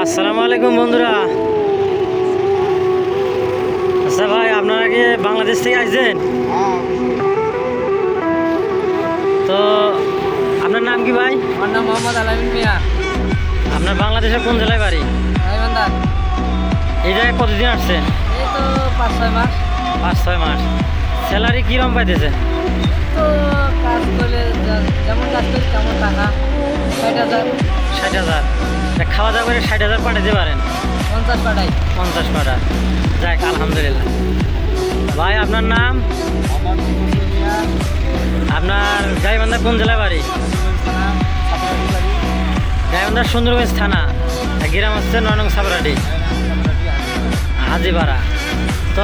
আসসালামু আলাইকুম বন্ধুরা। আচ্ছা ভাই, আপনারা কি বাংলাদেশ থেকে আসছেন? তো আপনার নাম কি ভাই? আমার নাম মোহাম্মদ আলামিন মিয়া। আপনার বাংলাদেশের কোন জেলায় বাড়ি? গাইবান্ধা। এই জায়গায় কতদিন আসছেন? এই তো 5-6 মাস। 5-6 মাস। স্যালারি কীরকম পাইতেছেন? তো কাজ করলে যেমন কাজ করি তেমন টাকা 60,000। 60,000। খাওয়া দাওয়া করে 60,000 পাঠাতে পারেন? 50 পাঠাই। 50 পাঠা। যাক আলহামদুলিল্লাহ। ভাই আপনার নাম? আপনার গাইবান্ধার কোন জেলায় বাড়ি? গাইবান্ধার সুন্দরগঞ্জ থানা, গ্রাম হচ্ছে 9 নং সাবরাডি, হাজিপাড়া। তো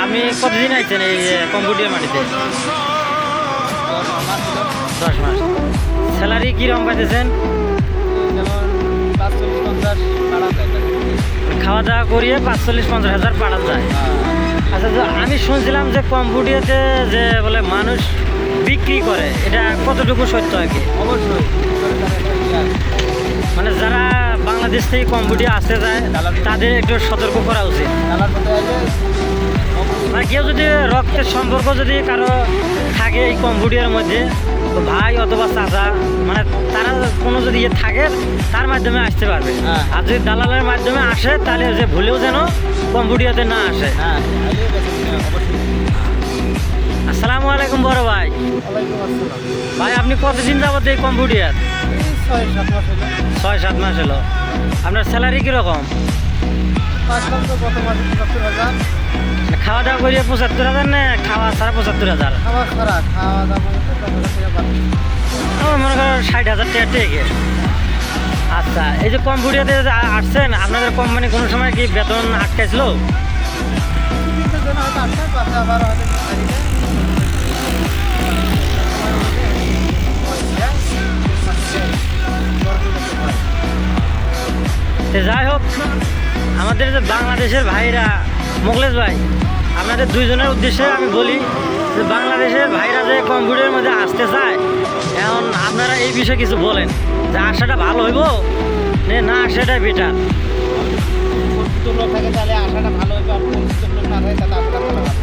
আপনি কতদিন আইছেন এই কম্পিউটার মাটিতে? 10 মাস। স্যালারি কীরকম পাইতেছেন? যেমন 40-50 পাঠা যায়। খাওয়া দাওয়া করিয়ে 45-50,000 পাঠান যায়। আচ্ছা, তো আমি শুনছিলাম যে কম্পিউটারে যে বলে মানুষ বিক্রি করে, এটা কতটুকু সত্য আর কি? অবশ্যই মানে যারা বাংলাদেশ থেকে কম্পিউটার আসতে যায় তাদের একটু সতর্ক করা উচিত। মানে কেউ যদি রক্তের সম্পর্ক যদি কারো থাকে এই কম্পিউটারের মধ্যে, তো ভাই অথবা চাচা, মানে তারা কোনো যদি ইয়ে থাকে তার মাধ্যমে আসতে পারবে। আর যদি দালালের মাধ্যমে আসে তাহলে যে ভুলেও যেন কম্পিউটারে না আসে। আসসালামু আলাইকুম বড় ভাই। ভাই আপনি কতদিন যাবত এই কম্পিউটার? 6-7 মাস হলো। আপনার স্যালারি কীরকম? খাওয়া দাওয়া করিয়ে 75,000 না খাওয়া ছাড়া 75,000? আমার মনে করেন 60,000 টাকা টেকে। আচ্ছা, এই যে কম্পিউটারে আসছেন, আপনাদের কোম্পানি কোনো সময় কি বেতন আটকাইছিল? যাই হোক, আমাদের যে বাংলাদেশের ভাইরা, মোখলেস ভাই, আপনাদের দুইজনের উদ্দেশ্যে আমি বলি যে বাংলাদেশের ভাইরা যে কম্পিউটারের মধ্যে আসতে চায়, এখন আপনারা এই বিষয়ে কিছু বলেন যে আসাটা ভালো হইব না আসাটাই বেটার? থাকে তাহলে আসাটা ভালো হবে, আর পরিচিত লোক না থাকে তাহলে আসাটা ভালো হবে।